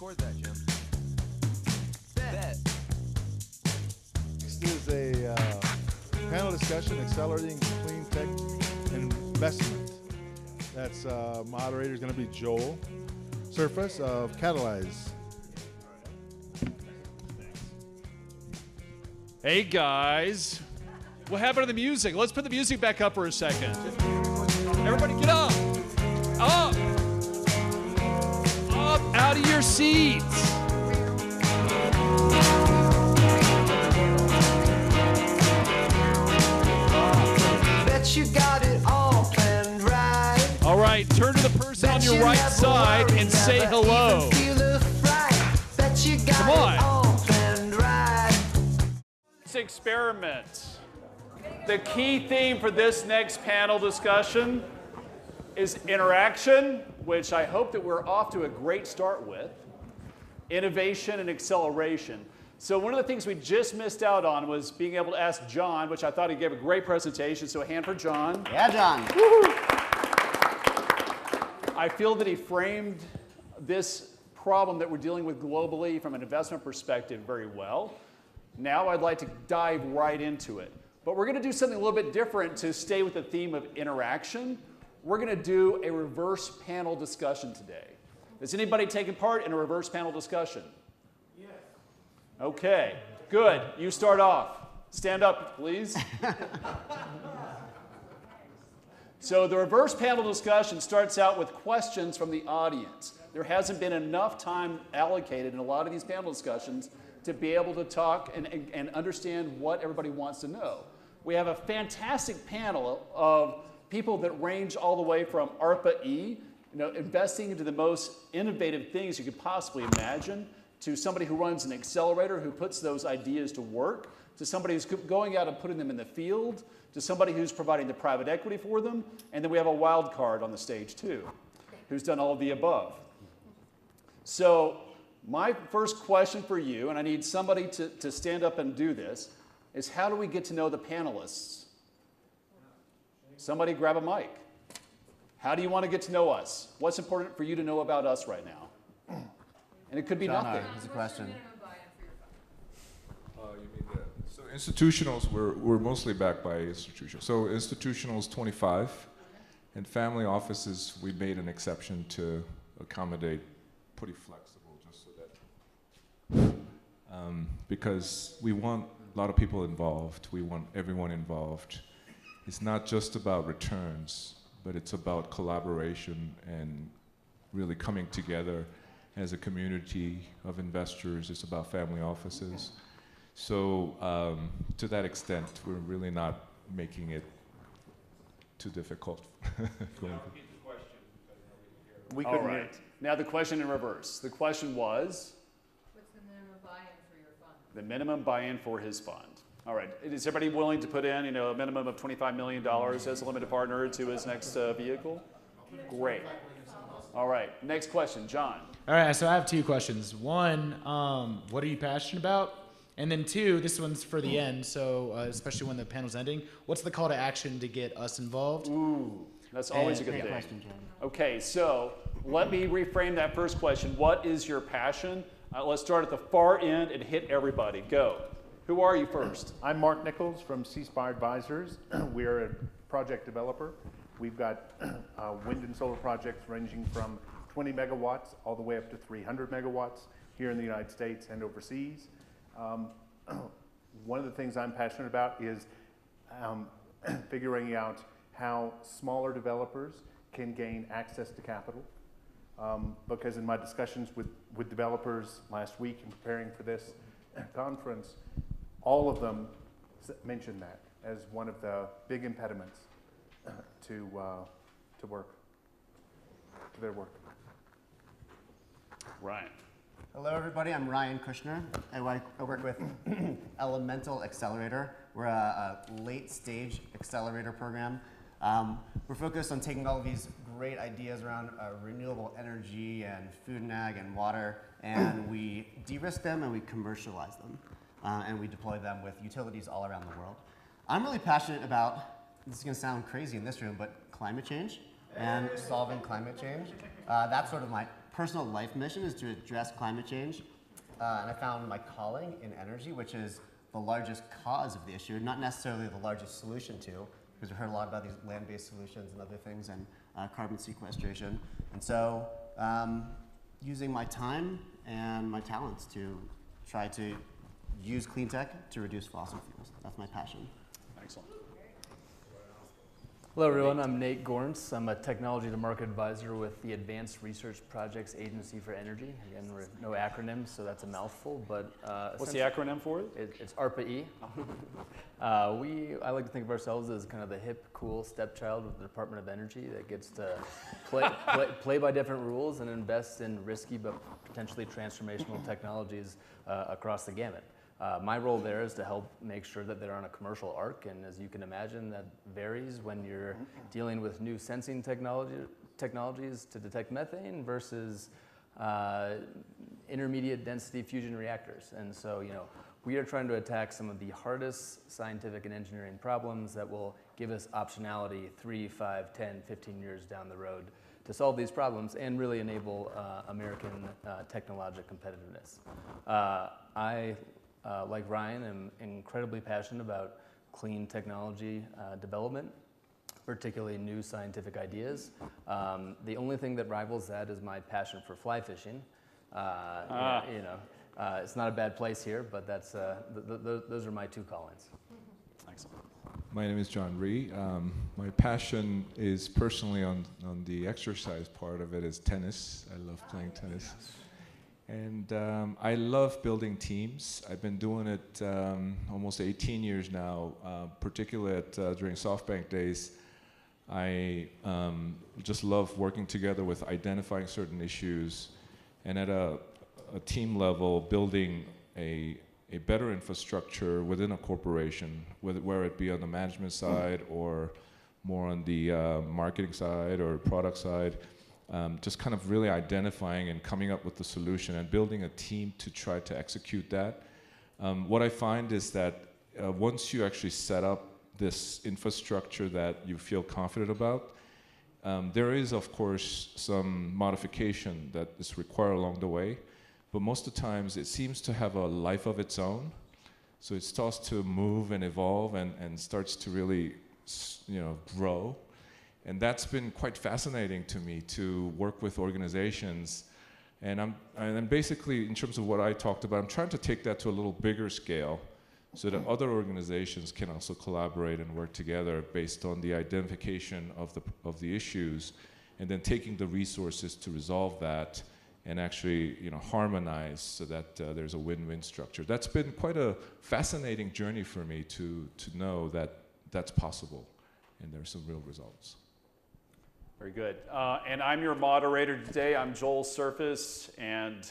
record that, Jim. Bet. Next is a panel discussion accelerating clean tech investment. That's moderator is going to be Joel Serface of Catalyze. Hey guys, what happened to the music? Let's put the music back up for a second. Everybody get up. Up. Up out of your seats. Bet you got it all planned right. All right, turn to the person on your right side and say hello. Come on. Experiment. The key theme for this next panel discussion is interaction, which I hope that we're off to a great start with, innovation and acceleration. So one of the things we just missed out on was being able to ask John, which I thought he gave a great presentation, so a hand for John. Yeah, John. I feel that he framed this problem that we're dealing with globally from an investment perspective very well. Now I'd like to dive right into it. But we're going to do something a little bit different to stay with the theme of interaction. We're going to do a reverse panel discussion today. Is anybody taking part in a reverse panel discussion? Yes. Okay, good. You start off. Stand up, please. So the reverse panel discussion starts out with questions from the audience. There hasn't been enough time allocated in a lot of these panel discussions to be able to talk and understand what everybody wants to know. We have a fantastic panel of people that range all the way from ARPA-E, investing into the most innovative things you could possibly imagine, to somebody who runs an accelerator who puts those ideas to work, to somebody who's going out and putting them in the field, to somebody who's providing the private equity for them, and then we have a wild card on the stage too, who's done all of the above. So my first question for you, and I need somebody to stand up and do this, is how do we get to know the panelists? Somebody grab a mic. How do you want to get to know us? What's important for you to know about us right now? And it could be nothing. That's a question. So institutionals, we're mostly backed by institutions. So institutionals 25, and family offices, we made an exception to accommodate pretty flexible, just so that, because we want a lot of people involved. We want everyone involved. It's not just about returns, but it's about collaboration and really coming together as a community of investors. It's about family offices. So to that extent, we're really not making it too difficult. We couldn't hear. Now the question in reverse. The question was? What's the minimum buy-in for your fund? The minimum buy-in for his fund. All right. Is everybody willing to put in, a minimum of $25 million as a limited partner to his next vehicle? Great. All right. Next question, John. All right. So I have two questions. One, what are you passionate about? And then two, this one's for the end. So especially when the panel's ending, what's the call to action to get us involved? Ooh, that's always a good thing. Question, John. Okay, so let me reframe that first question. What is your passion? Let's start at the far end and hit everybody. Go. Who are you first? I'm Mark Nichols from Seaspire Advisors. We're a project developer. We've got wind and solar projects ranging from 20 megawatts all the way up to 300 megawatts here in the United States and overseas. One of the things I'm passionate about is figuring out how smaller developers can gain access to capital. Because in my discussions with developers last week in preparing for this conference, all of them mentioned that as one of the big impediments to their work. Ryan. Hello, everybody. I'm Ryan Kushner. I work with Elemental Excelerator. We're a late-stage accelerator program. We're focused on taking all of these great ideas around renewable energy and food and ag and water, and we de-risk them and we commercialize them, and we deploy them with utilities all around the world. I'm really passionate about, this is going to sound crazy in this room, but climate change and solving climate change. That's sort of my personal life mission is to address climate change. And I found my calling in energy, which is the largest cause of the issue, not necessarily the largest solution to, because we heard a lot about these land-based solutions and other things and carbon sequestration. And so using my time and my talents to try to use clean tech to reduce fossil fuels. That's my passion. Excellent. Hello everyone, I'm Nate Gorntz. I'm a technology to market advisor with the Advanced Research Projects Agency for Energy. Again, we're no acronyms, so that's a mouthful, but What's the acronym for it? It's ARPA-E. I like to think of ourselves as kind of the hip, cool stepchild of the Department of Energy that gets to play by different rules and invest in risky but potentially transformational technologies across the gamut. My role there is to help make sure that they're on a commercial arc, and as you can imagine, that varies when you're dealing with new sensing technologies to detect methane versus intermediate density fusion reactors. And so, we are trying to attack some of the hardest scientific and engineering problems that will give us optionality 3, 5, 10, 15 years down the road to solve these problems and really enable American technological competitiveness. Like Ryan, I'm incredibly passionate about clean technology development, particularly new scientific ideas. The only thing that rivals that is my passion for fly fishing. It's not a bad place here, but that's those are my two call-ins. Excellent. My name is John Rhee. My passion is personally on the exercise part of it is tennis. I love playing tennis. And I love building teams. I've been doing it almost 18 years now, particularly during SoftBank days. I just love working together with identifying certain issues and at a team level building a better infrastructure within a corporation, whether it be on the management side or more on the marketing side or product side. Just kind of really identifying and coming up with the solution and building a team to try to execute that. What I find is that once you actually set up this infrastructure that you feel confident about, there is, of course, some modification that is required along the way, but most of the times it seems to have a life of its own. So it starts to move and evolve and starts to really, grow. And that's been quite fascinating to me to work with organizations. And I'm basically, in terms of what I talked about, I'm trying to take that to a little bigger scale so that other organizations can also collaborate and work together based on the identification of the issues and then taking the resources to resolve that and actually harmonize so that there's a win-win structure. That's been quite a fascinating journey for me to know that that's possible and there's some real results. Very good. And I'm your moderator today. I'm Joel Serface, and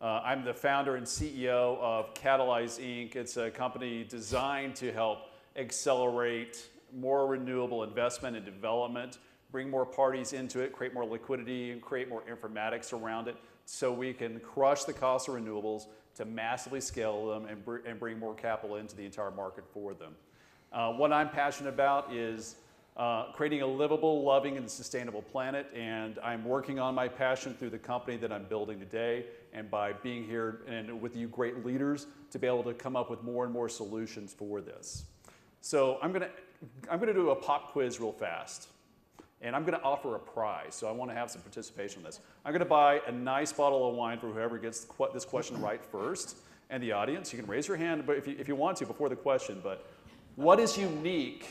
I'm the founder and CEO of Catalyze, Inc. It's a company designed to help accelerate more renewable investment and development, bring more parties into it, create more liquidity, and create more informatics around it so we can crush the cost of renewables to massively scale them and bring more capital into the entire market for them. What I'm passionate about is creating a livable, loving, and sustainable planet, and I'm working on my passion through the company that I'm building today, and by being here and with you great leaders to be able to come up with more and more solutions for this. So I'm gonna do a pop quiz real fast, and I'm gonna offer a prize, so I want to have some participation in this. I'm gonna buy a nice bottle of wine for whoever gets this question right first, and the audience, you can raise your hand but if you want to before the question, but what is unique?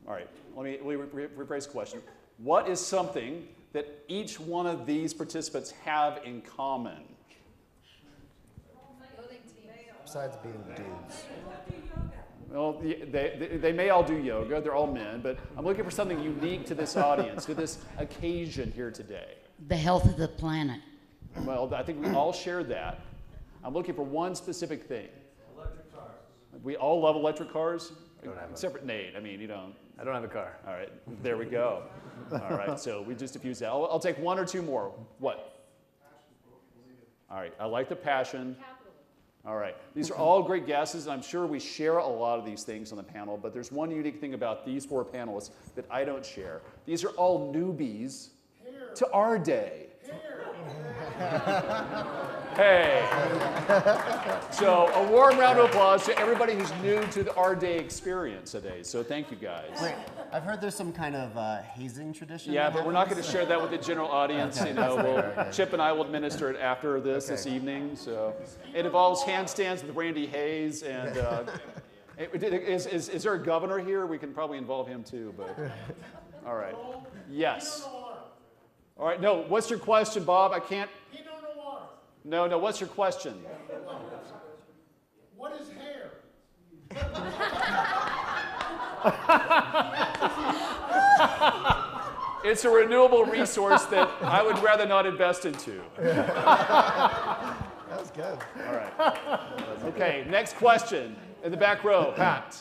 All right, let me rephrase the question. What is something that each one of these participants have in common? Besides being dudes. Well, they may all do yoga, they're all men, but I'm looking for something unique to this audience, to this occasion here today. The health of the planet. Well, I think we all share that. I'm looking for one specific thing. Electric cars. We all love electric cars? Don't have Except for Nate, I mean, you don't. I don't have a car. All right, there we go. All right, so we just diffused that. I'll take one or two more. What? All right, I like the passion. All right, these are all great guesses, and I'm sure we share a lot of these things on the panel, but there's one unique thing about these four panelists that I don't share. These are all newbies to AREDAY. Hey. So a warm round of applause to everybody who's new to the AREDAY experience today. So thank you guys. Wait, I've heard there's some kind of hazing tradition. Yeah, that but we're not going happens. to share that with the general audience. Okay. You know, Okay. Chip and I will administer it after this evening. So it involves handstands with Randy Hayes, and is there a governor here? We can probably involve him too. But all right, yes. All right, no. What's your question, Bob? I can't. No. What's your question? What is hair? It's a renewable resource that I would rather not invest into. That was good. All right. Okay, next question. In the back row, Pat.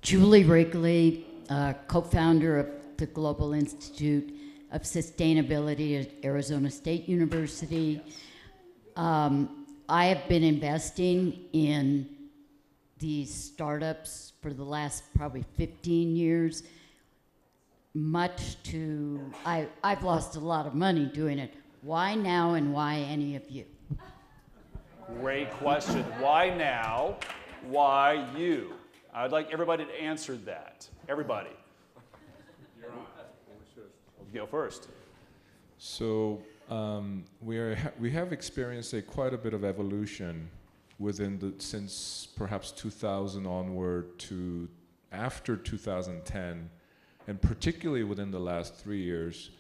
Julie Wrigley, co-founder of the Global Institute of Sustainability at Arizona State University. I have been investing in these startups for the last probably 15 years. I've lost a lot of money doing it. Why now and why any of you? Great question. Why now? Why you? I'd like everybody to answer that. Everybody. Go first. So we have experienced quite a bit of evolution since perhaps 2000 onward to after 2010, and particularly within the last 3 years,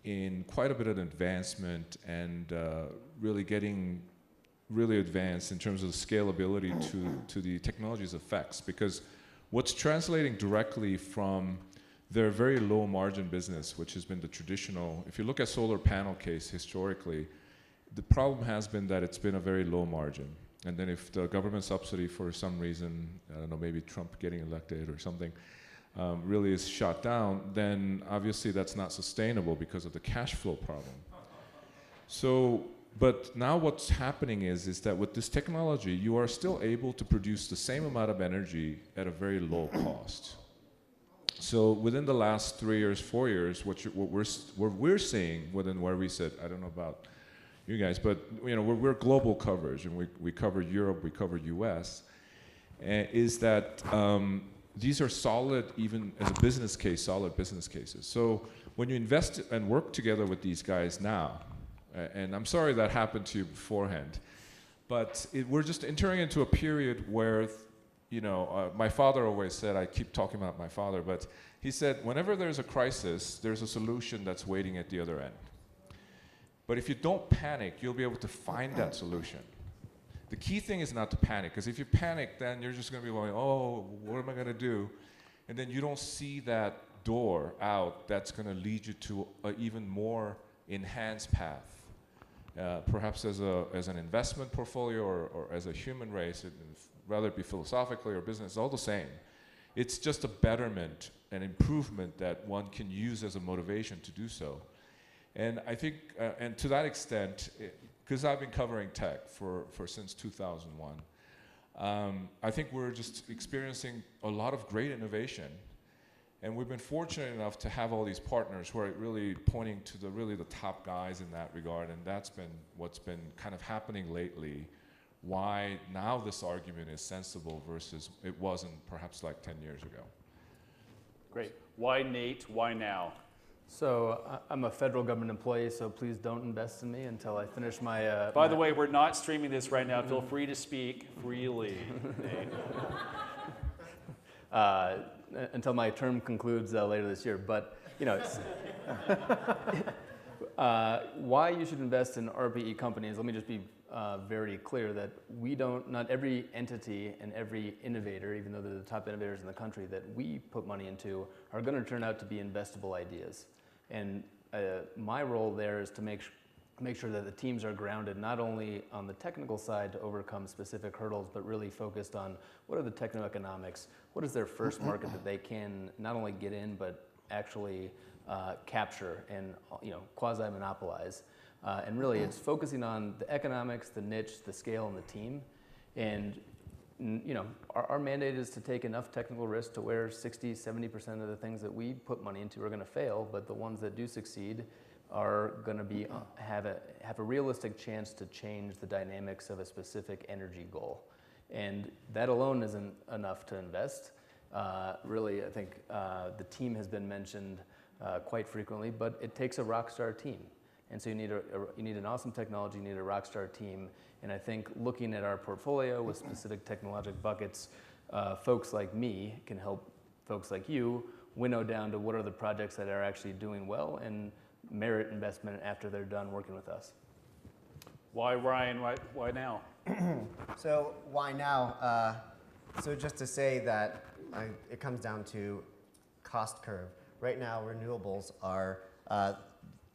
in quite a bit of advancement and really getting really advanced in terms of the scalability to the technology's effects. Because what's translating directly from their very low margin business, which has been the traditional, if you look at solar panel case historically, the problem has been that it's been a very low margin. And then if the government subsidy for some reason, I don't know, maybe Trump getting elected or something, really is shut down, then obviously that's not sustainable because of the cash flow problem. So, but now what's happening is that with this technology, you are still able to produce the same amount of energy at a very low cost. So within the last 3 years, 4 years, what we're seeing within where we sit, I don't know about you guys, but you know, we're global coverage, and we cover Europe, we cover US, is that these are solid, even as a business case, solid business cases. So when you invest and work together with these guys now, and I'm sorry that happened to you beforehand, but we're just entering into a period where, you know, my father always said, I keep talking about my father, but he said, whenever there's a crisis, there's a solution that's waiting at the other end. But if you don't panic, you'll be able to find that solution. The key thing is not to panic, because if you panic, then you're just going to be going, oh, what am I going to do? And then you don't see that door out that's going to lead you to an even more enhanced path. Perhaps as an investment portfolio or as a human race, whether it be philosophically or business, it's all the same. It's just a betterment, an improvement that one can use as a motivation to do so. And I think, and to that extent, because I've been covering tech for since 2001, I think we're just experiencing a lot of great innovation. And we've been fortunate enough to have all these partners who are really pointing to the top guys in that regard, and that's been what's been kind of happening lately. Why now this argument is sensible versus it wasn't perhaps like 10 years ago. Great. Why Nate? Why now? So I'm a federal government employee, so please don't invest in me until I finish my... By the way, we're not streaming this right now. Feel free to speak freely, Nate. Until my term concludes later this year. But, you know, it's why you should invest in RPE companies, let me just be very clear that not every entity and every innovator, even though they're the top innovators in the country that we put money into, are going to turn out to be investable ideas. And my role there is to make sure that the teams are grounded not only on the technical side to overcome specific hurdles, but really focused on what are the techno-economics, what is their first market that they can not only get in, but actually capture and quasi-monopolize. And really it's focusing on the economics, the niche, the scale, and the team. And our mandate is to take enough technical risk to where 60, 70% of the things that we put money into are going to fail, but the ones that do succeed are going to have a realistic chance to change the dynamics of a specific energy goal. And that alone isn't enough to invest. Really, I think the team has been mentioned quite frequently, but it takes a rock star team. And so you need an awesome technology, you need a rock star team. And I think looking at our portfolio with specific technological buckets, folks like me can help folks like you winnow down to what are the projects that are actually doing well and merit investment after they're done working with us. Why, Ryan? Why now? So why now? So just to say that it comes down to cost curve. Right now, renewables are 80+%,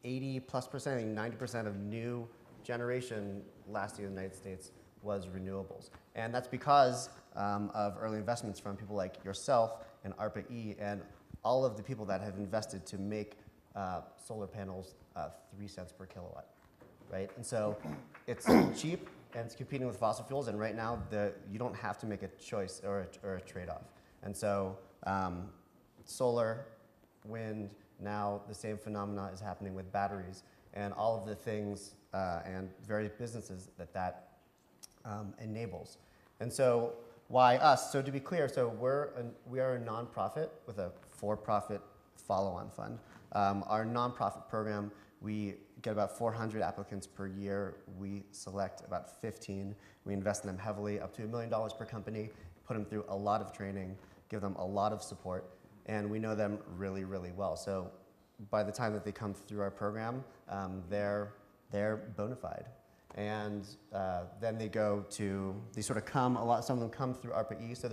I think 90% of new generation last year in the United States was renewables. And that's because of early investments from people like yourself and ARPA-E and all of the people that have invested to make solar panels 3 cents per kilowatt, right? And so it's cheap and it's competing with fossil fuels, and right now you don't have to make a choice or a trade-off. And so solar, wind, now the same phenomena is happening with batteries and all of the things and various businesses that enables. And so why us? So to be clear, so we are a nonprofit with a for-profit follow-on fund. Our nonprofit program, we get about 400 applicants per year. We select about 15. We invest in them heavily, up to $1 million per company, put them through a lot of training, give them a lot of support, and we know them really, really well. So by the time that they come through our program, they're bona fide. And then they sort of come, some of them come through ARPA-E, so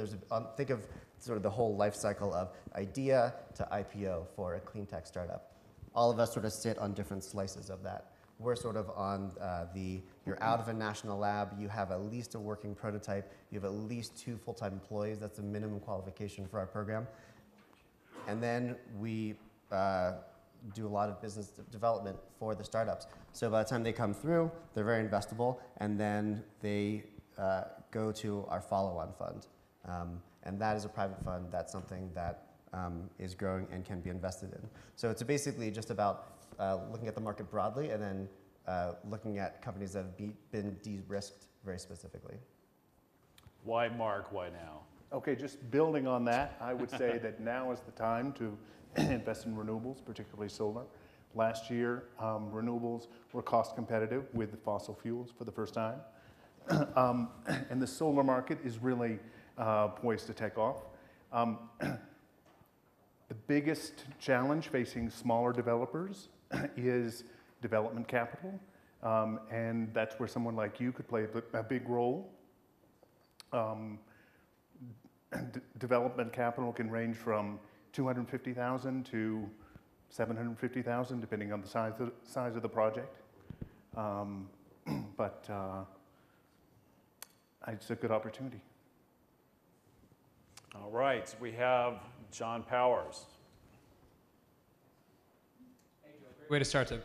think of sort of the whole life cycle of idea to IPO for a CleanTech startup. All of us sort of sit on different slices of that. We're sort of on you're out of a national lab, you have at least a working prototype, you have at least 2 full-time employees, that's the minimum qualification for our program. And then we do a lot of business development for the startups. So by the time they come through, they're very investable, and then they go to our follow-on fund. And that is a private fund. That's something that is growing and can be invested in. So it's basically just about looking at the market broadly and then looking at companies that have been de-risked very specifically. Why Mark? Why now? Okay, just building on that, I would say that now is the time to invest in renewables, particularly solar. Last year, renewables were cost competitive with the fossil fuels for the first time. And the solar market is really poised to take off. The biggest challenge facing smaller developers is development capital. And that's where someone like you could play a big role. Development capital can range from $250,000 to $750,000, depending on the size of the project. But it's a good opportunity. All right, we have John Powers. Way to start the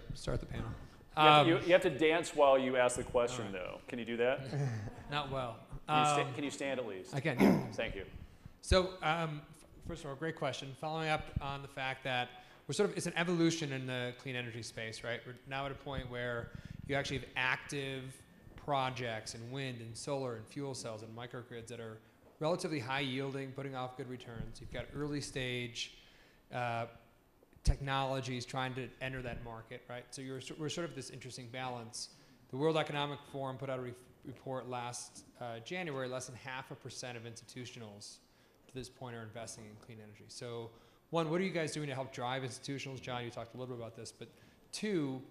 panel. You have to dance while you ask the question, though. Can you do that? Not well. Can you stand at least? I can. Yeah. Thank you. So, first of all, great question. Following up on the fact that it's an evolution in the clean energy space, right? We're now at a point where you actually have active projects in wind and solar and fuel cells and microgrids that are relatively high yielding, putting off good returns. You've got early stage technologies trying to enter that market, right? So we're sort of this interesting balance. The World Economic Forum put out a report last January, less than 0.5% of institutionals to this point are investing in clean energy. So one, what are you guys doing to help drive institutionals? John, you talked a little bit about this, but two,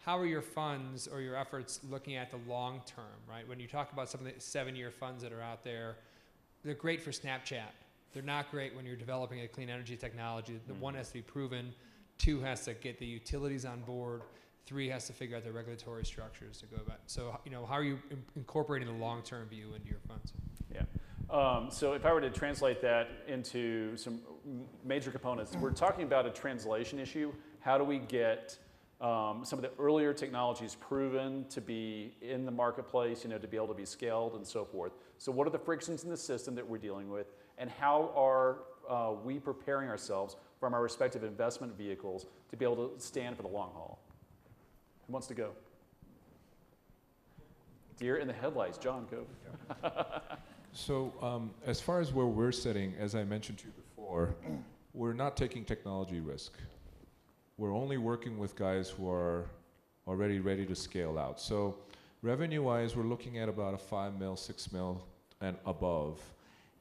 how are your funds or your efforts looking at the long term, right? When you talk about some of the 7-year funds that are out there, they're great for Snapchat. They're not great when you're developing a clean energy technology. The one has to be proven, 2 has to get the utilities on board, 3 has to figure out the regulatory structures to go about. So, how are you incorporating the long-term view into your funds? Yeah. So if I were to translate that into some major components, we're talking about a translation issue. How do we get some of the earlier technologies proven to be in the marketplace, to be able to be scaled and so forth. So what are the frictions in the system that we're dealing with, and how are we preparing ourselves from our respective investment vehicles to be able to stand for the long haul? Who wants to go? Deer in the headlights. John, go. So as far as where we're sitting, as I mentioned to you before, we're not taking technology risk. We're only working with guys who are already ready to scale out. So revenue-wise, we're looking at about a 5 mil, 6 mil and above.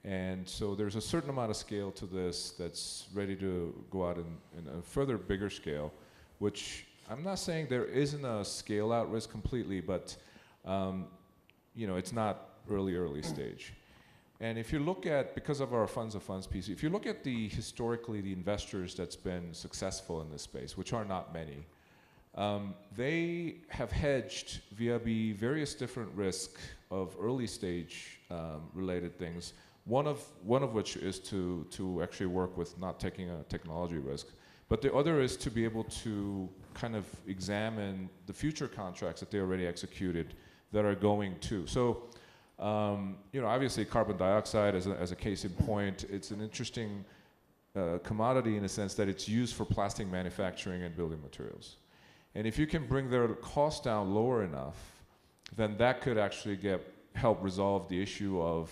And so there's a certain amount of scale to this that's ready to go out in a further bigger scale, which I'm not saying there isn't a scale out risk completely, but it's not early stage. And if you look at, because of our funds of funds piece, if you look at historically the investors that's been successful in this space, which are not many, they have hedged via the various different risk of early stage related things. One of which is to actually work with not taking a technology risk. But the other is to be able to kind of examine the future contracts that they already executed that are going to. So, obviously carbon dioxide as a case in point, it's an interesting commodity in the sense that it's used for plastic manufacturing and building materials. And if you can bring their cost down lower enough, then that could actually help resolve the issue of,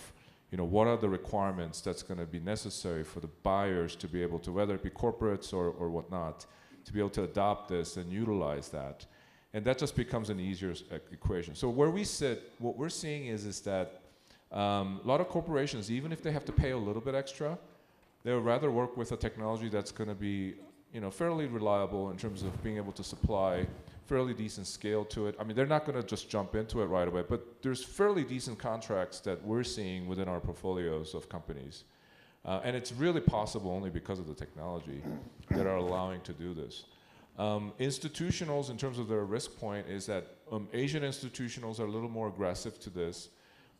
what are the requirements that's going to be necessary for the buyers to be able to, whether it be corporates or whatnot, to be able to adopt this and utilize that. And that just becomes an easier equation. So where we sit, what we're seeing is that a lot of corporations, even if they have to pay a little bit extra, they would rather work with a technology that's going to be, fairly reliable in terms of being able to supply fairly decent scale to it. I mean, they're not going to just jump into it right away, but there's fairly decent contracts that we're seeing within our portfolios of companies. And it's really possible only because of the technology that are allowing to do this. Institutionals, in terms of their risk point, is that Asian institutionals are a little more aggressive to this.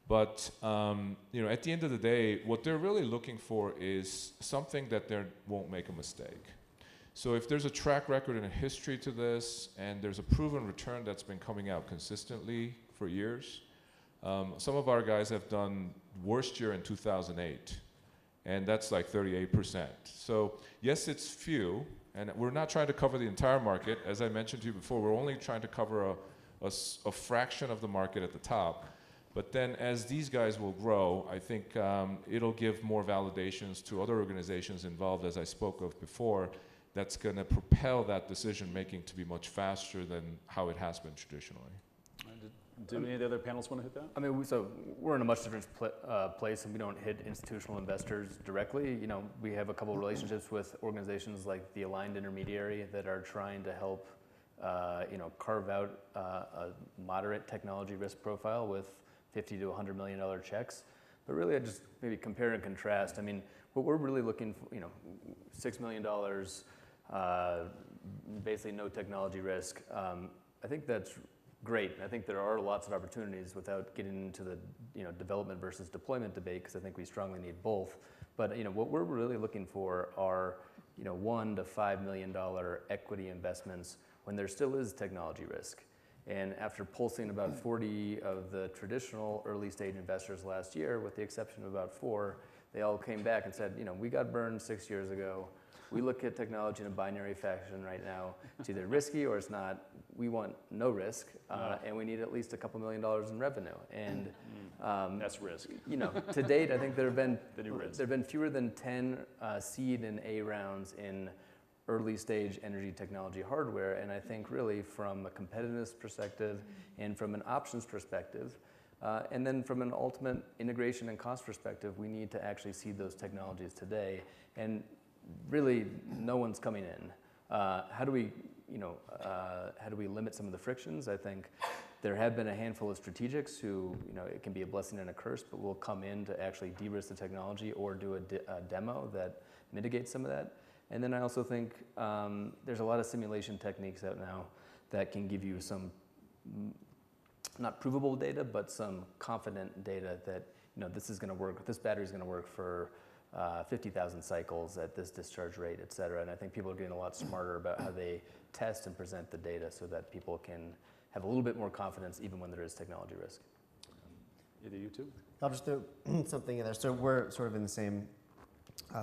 But at the end of the day, what they're really looking for is something that they won't make a mistake. So if there's a track record and a history to this, and there's a proven return that's been coming out consistently for years, some of our guys have done worst year in 2008, and that's like 38%. So yes, it's few, and we're not trying to cover the entire market. As I mentioned to you before, we're only trying to cover a fraction of the market at the top. But then as these guys will grow, I think it'll give more validations to other organizations involved, as I spoke of before, that's going to propel that decision making to be much faster than how it has been traditionally. Do any of the other panelists want to hit that? I mean, so we're in a much different place, and we don't hit institutional investors directly. We have a couple of relationships with organizations like the Aligned Intermediary that are trying to help, carve out a moderate technology risk profile with $50 to $100 million checks. But really, I just maybe compare and contrast. I mean, what we're really looking for, $6 million, basically no technology risk. I think that's great. I think there are lots of opportunities without getting into the development versus deployment debate, because I think we strongly need both. But what we're really looking for are $1 to $5 million equity investments when there still is technology risk. And after pulsing about 40 of the traditional early stage investors last year, with the exception of about 4, they all came back and said, we got burned 6 years ago. We look at technology in a binary fashion right now. It's either risky or it's not. We want no risk, and we need at least a couple $1 million in revenue. And that's risk. To date, I think there have been fewer than 10 seed and A rounds in early stage energy technology hardware. And I think really from a competitiveness perspective and from an options perspective, and then from an ultimate integration and cost perspective, we need to actually see those technologies today. And really, no one's coming in. How do we limit some of the frictions? I think there have been a handful of strategics who, it can be a blessing and a curse, but will come in to actually de-risk the technology or do a demo that mitigates some of that. And then I also think there's a lot of simulation techniques out now that can give you some, not provable data, but some confident data that this is going to work. This battery is going to work for 50,000 cycles at this discharge rate, et cetera. And I think people are getting a lot smarter about how they test and present the data so that people can have a little bit more confidence even when there is technology risk. Either you too? I'll just throw something in there. So we're sort of in the same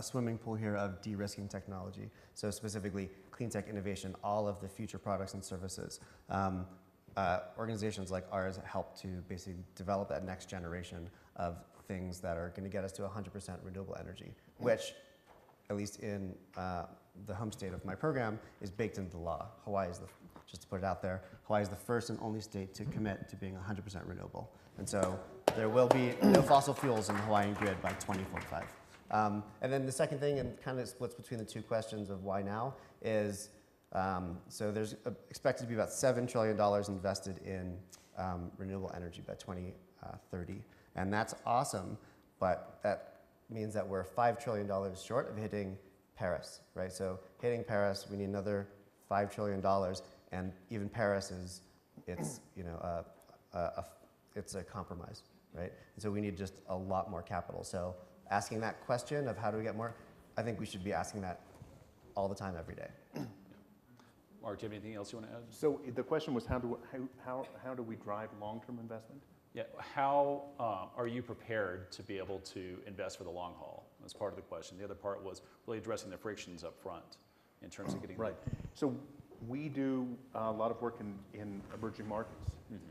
swimming pool here of de-risking technology. So specifically, CleanTech innovation, all of the future products and services. Organizations like ours help to basically develop that next generation of things that are going to get us to 100% renewable energy, which, at least in the home state of my program, is baked into the law. Hawaii is just to put it out there, Hawaii is the first and only state to commit to being 100% renewable. And so there will be no fossil fuels in the Hawaiian grid by 2045. And then the second thing, and kind of splits between the two questions of why now, is so there's expected to be about $7 trillion invested in renewable energy by 2030. And that's awesome, but that means that we're $5 trillion short of hitting Paris, right? So hitting Paris, we need another $5 trillion, and even Paris is, it's, you know, it's a compromise, right? And so we need just a lot more capital. So asking that question of how do we get more, I think we should be asking that all the time, every day. Mark, do you have anything else you want to add? So the question was how do we drive long-term investment? Yeah, how are you prepared to be able to invest for the long haul? That's part of the question. The other part was really addressing the frictions up front in terms of getting right. So we do a lot of work in emerging markets,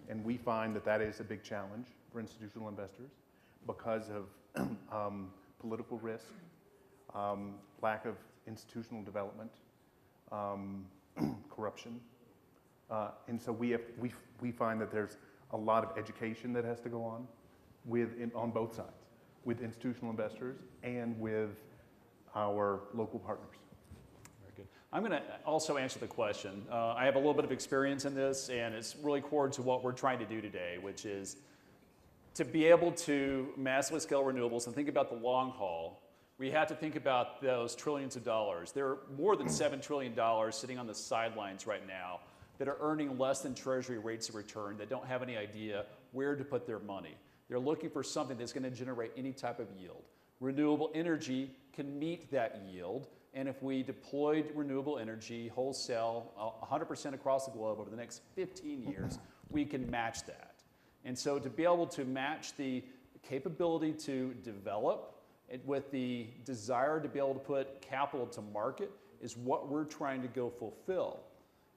and we find that is a big challenge for institutional investors because of political risk, lack of institutional development, corruption, and so we find that there's a lot of education that has to go on on both sides, with institutional investors and with our local partners. Very good. I'm going to also answer the question. I have a little bit of experience in this, and it's really core to what we're trying to do today, which is to be able to massively scale renewables and think about the long haul. We have to think about those trillions of dollars. There are more than $7 trillion sitting on the sidelines right now that are earning less than Treasury rates of return, that don't have any idea where to put their money. They're looking for something that's going to generate any type of yield. Renewable energy can meet that yield, and if we deployed renewable energy wholesale 100% across the globe over the next 15 years, we can match that. And so to be able to match the capability to develop with the desire to be able to put capital to market is what we're trying to go fulfill.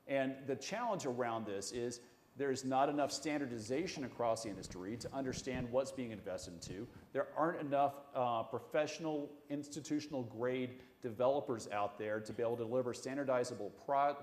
And the challenge around this is there's not enough standardization across the industry to understand what's being invested into. There aren't enough professional, institutional grade developers out there to be able to deliver standardizable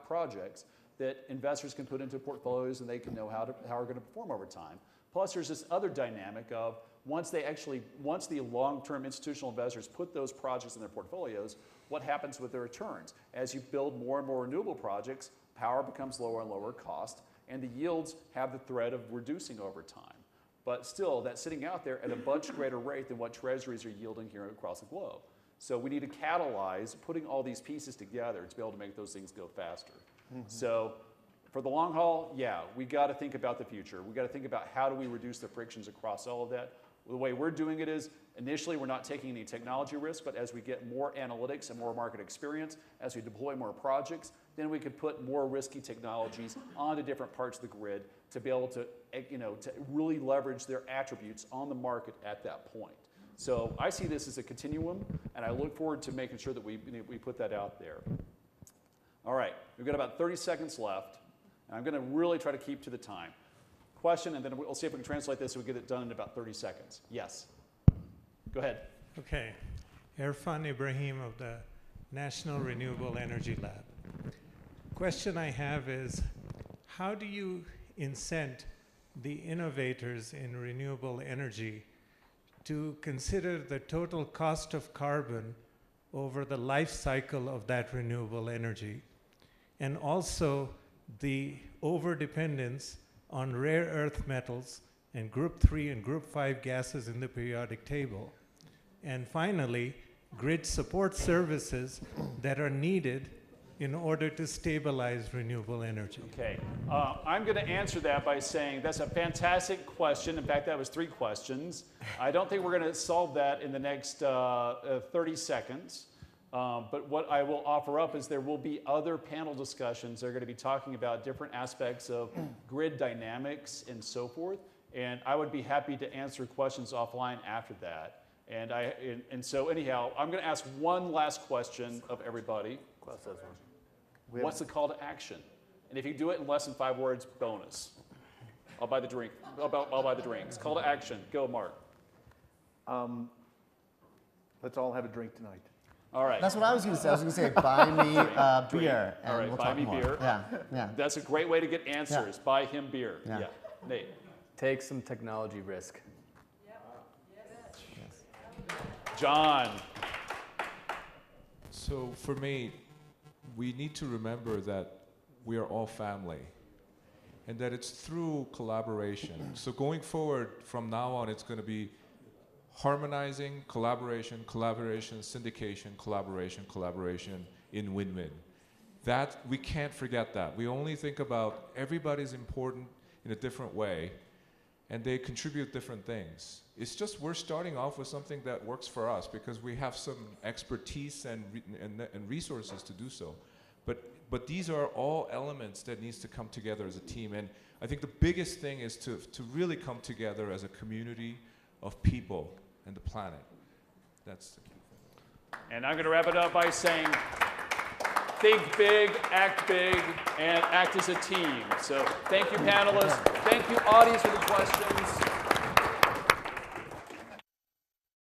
projects that investors can put into portfolios and they can know how are going to perform over time. Plus there's this other dynamic of once the long-term institutional investors put those projects in their portfolios, what happens with their returns? As you build more and more renewable projects, power becomes lower and lower cost, and the yields have the threat of reducing over time. But still, that's sitting out there at a much greater rate than what treasuries are yielding here across the globe. So we need to catalyze putting all these pieces together to be able to make those things go faster. So for the long haul, yeah, we got to think about the future. We got to think about how do we reduce the frictions across all of that. The way we're doing it is, initially we're not taking any technology risk, but as we get more analytics and more market experience, as we deploy more projects, then we could put more risky technologies onto different parts of the grid to be able to, to really leverage their attributes on the market at that point. So I see this as a continuum, and I look forward to making sure that we put that out there. All right, we've got about 30 seconds left, and I'm going to really try to keep to the time. Question, and then we'll see if we can translate this so we get it done in about 30 seconds. Yes. Go ahead. Okay. Irfan Ibrahim of the National Renewable Energy Lab. Question I have is, how do you incent the innovators in renewable energy to consider the total cost of carbon over the life cycle of that renewable energy, and also the overdependence on rare earth metals and group 3 and group 5 gases in the periodic table? And finally, grid support services that are needed in order to stabilize renewable energy? Okay, I'm going to answer that by saying that's a fantastic question. In fact, that was 3 questions. I don't think we're going to solve that in the next 30 seconds. But what I will offer up is there will be other panel discussions that are going to be talking about different aspects of grid dynamics and so forth. And I would be happy to answer questions offline after that. And so anyhow, I'm going to ask one last question of everybody. What's the call to action? And if you do it in less than 5 words, bonus. I'll buy the drink. I'll buy the drinks. Call to action. Go, Mark. Let's all have a drink tonight. All right. That's what I was going to say. I was going to say, buy me a beer, and all right, we'll buy talk me more. beer. Yeah. That's a great way to get answers. Buy him beer. Yeah. Nate. Take some technology risk. John. So for me, we need to remember that we are all family and that it's through collaboration. So going forward from now on, it's going to be harmonizing, collaboration, syndication, collaboration in win-win. That, we can't forget that. We only think about everybody's important in a different way, and they contribute different things. It's just we're starting off with something that works for us because we have some expertise and resources to do so. But these are all elements that needs to come together as a team. And I think the biggest thing is to really come together as a community of people and the planet. That's the key thing. And I'm going to wrap it up by saying, think big, and act as a team. So thank you, panelists. Thank you, audience, for the questions.